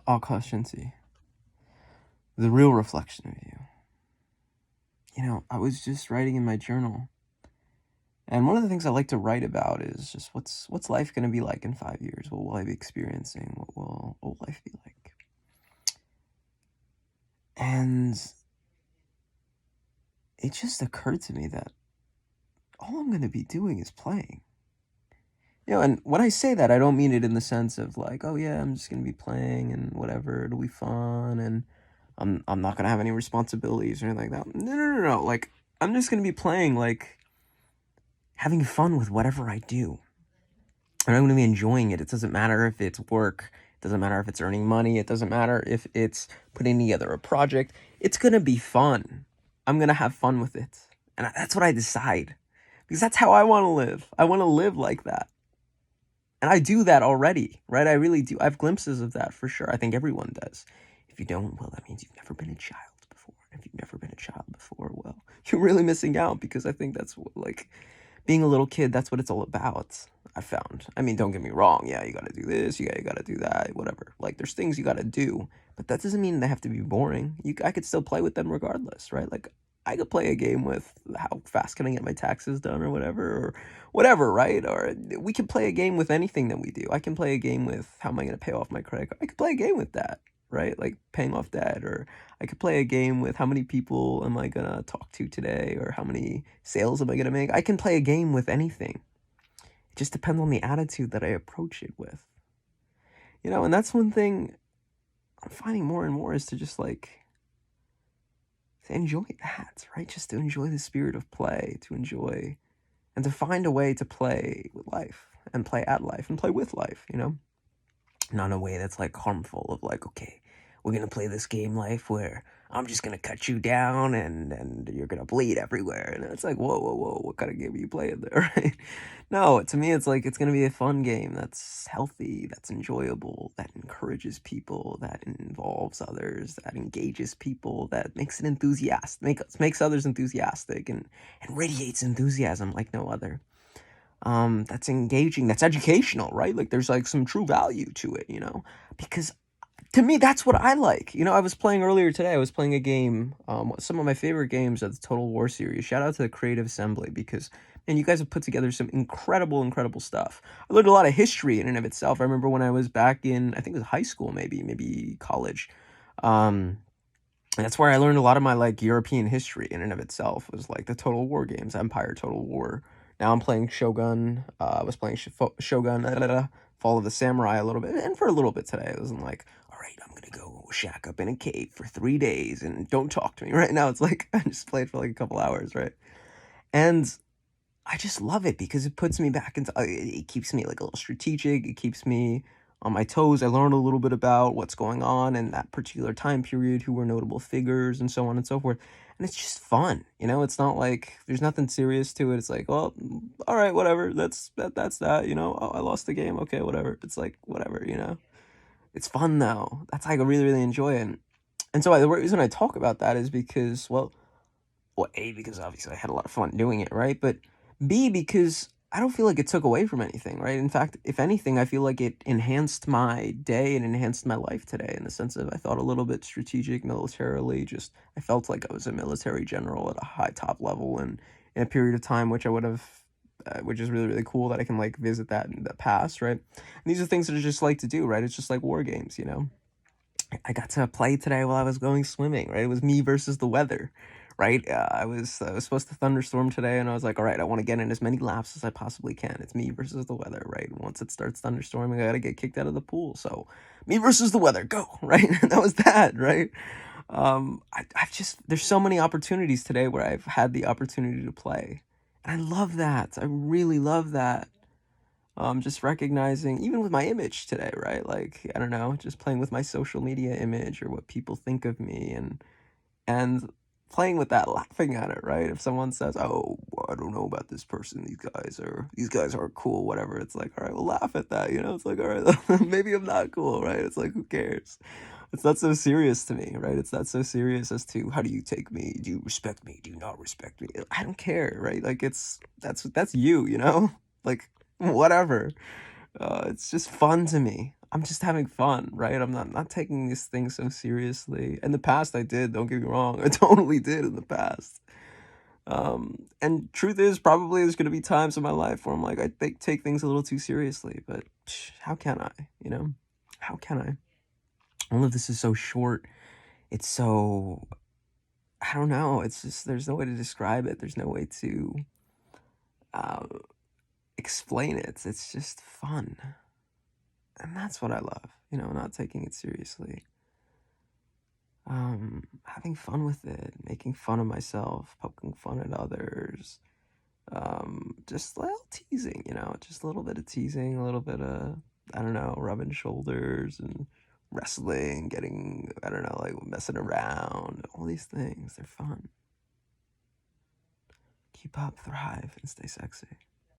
Akash INTI, the real reflection of you. I was just writing in my journal, and one of the things I like to write about is just what's life going to be like in 5 years? What will I be experiencing? What will life be like? And it just occurred to me that all I'm going to be doing is playing. And when I say that, I don't mean it in the sense of like, oh yeah, I'm just going to be playing and whatever, it'll be fun, and I'm not going to have any responsibilities or anything like that. No. Like, I'm just going to be playing, like, having fun with whatever I do. And I'm going to be enjoying it. It doesn't matter if it's work. It doesn't matter if it's earning money. It doesn't matter if it's putting together a project. It's going to be fun. I'm going to have fun with it. And that's what I decide. Because that's how I want to live. I want to live like that. And I do that already, right? I really do. I have glimpses of that for sure. I think everyone does. If you don't, well, that means you've never been a child before. If you've never been a child before, well, you're really missing out, because I think that's what, like, being a little kid, that's what it's all about, I found. I mean, don't get me wrong. Yeah, you got to do this. You got to do that, whatever. Like, there's things you got to do, but that doesn't mean they have to be boring. I could still play with them regardless, right? Like, I could play a game with how fast can I get my taxes done or whatever, right? Or we can play a game with anything that we do. I can play a game with how am I going to pay off my credit card. I could play a game with that, right? Like paying off debt. Or I could play a game with how many people am I going to talk to today, or how many sales am I going to make. I can play a game with anything. It just depends on the attitude that I approach it with. And that's one thing I'm finding more and more, is to just like, to enjoy that, right? Just to enjoy the spirit of play, to enjoy and to find a way to play with life and play at life and play with life, Not in a way that's like harmful, of like, okay, we're going to play this game life where I'm just going to cut you down and you're going to bleed everywhere. And it's like, whoa, what kind of game are you playing there, right? No, to me, it's like, it's going to be a fun game that's healthy, that's enjoyable, that encourages people, that involves others, that engages people, that makes it makes others enthusiastic and radiates enthusiasm like no other. That's engaging, that's educational, right? Like, there's like some true value to it, because to me, that's what I like. I was playing earlier today. I was playing a game. Some of my favorite games are the Total War series. Shout out to the Creative Assembly, because, man, you guys have put together some incredible stuff. I learned a lot of history in and of itself. I remember when I was back in, I think it was high school, maybe college. That's where I learned a lot of my like European history in and of itself. Was like the Total War games, Empire, Total War. Now I'm playing Shogun. I was playing Shogun, Fall of the Samurai a little bit, and for a little bit today. It wasn't like, all right, I'm gonna go shack up in a cave for 3 days and don't talk to me. Right now, it's like I just played for like a couple hours, right? And I just love it because it puts me back into. It keeps me like a little strategic. It keeps me on my toes. I learned a little bit about what's going on in that particular time period, who were notable figures, and so on and so forth. And it's just fun, It's not like there's nothing serious to it. It's like, well, all right, whatever. That's that. Oh, I lost the game. Okay, whatever. It's like whatever. It's fun though. That's like I really enjoy it. And so the reason I talk about that is because, well, A, because obviously I had a lot of fun doing it, right? But B, because I don't feel like it took away from anything, right? In fact, if anything, I feel like it enhanced my day and enhanced my life today, in the sense of I thought a little bit strategic militarily. Just I felt like I was a military general at a high top level, and in a period of time which I would have, which is really cool that I can like visit that in the past, right? And these are things that I just like to do, right? It's just like war games, I got to play today while I was going swimming, right? It was me versus the weather, right? I was supposed to thunderstorm today, and I was like, all right, I want to get in as many laps as I possibly can. It's me versus the weather, right? Once it starts thunderstorming, I got to get kicked out of the pool. So me versus the weather, go, right? And that was that, right? I've just, there's so many opportunities today where I've had the opportunity to play. And I love that. I really love that. Just recognizing, even with my image today, right? Like, I don't know, just playing with my social media image or what people think of me, and playing with that, laughing at it, right? If someone says, oh, well, I don't know about this person, these guys aren't cool, whatever. It's like, all right, well, laugh at that, It's like, all right, maybe I'm not cool, right? It's like, who cares? It's not so serious to me, right? It's not so serious as to, how do you take me? Do you respect me? Do you not respect me? I don't care, right? Like, that's you, Like, whatever. It's just fun to me. I'm just having fun, right? I'm not taking these things so seriously. In the past, I did. Don't get me wrong. I totally did in the past. And truth is, probably there's gonna be times in my life where I'm like, I take things a little too seriously. But how can I? You know, how can I? All of this is so short. It's so, I don't know. It's just there's no way to describe it. There's no way to uh, explain it. It's just fun, and that's what I love. You know, not taking it seriously. Having fun with it, making fun of myself, poking fun at others, just a little teasing, you know, just a little bit of teasing, a little bit of, I don't know, rubbing shoulders and wrestling, getting, I don't know, like messing around, all these things, they're fun. Keep up, thrive, and stay sexy.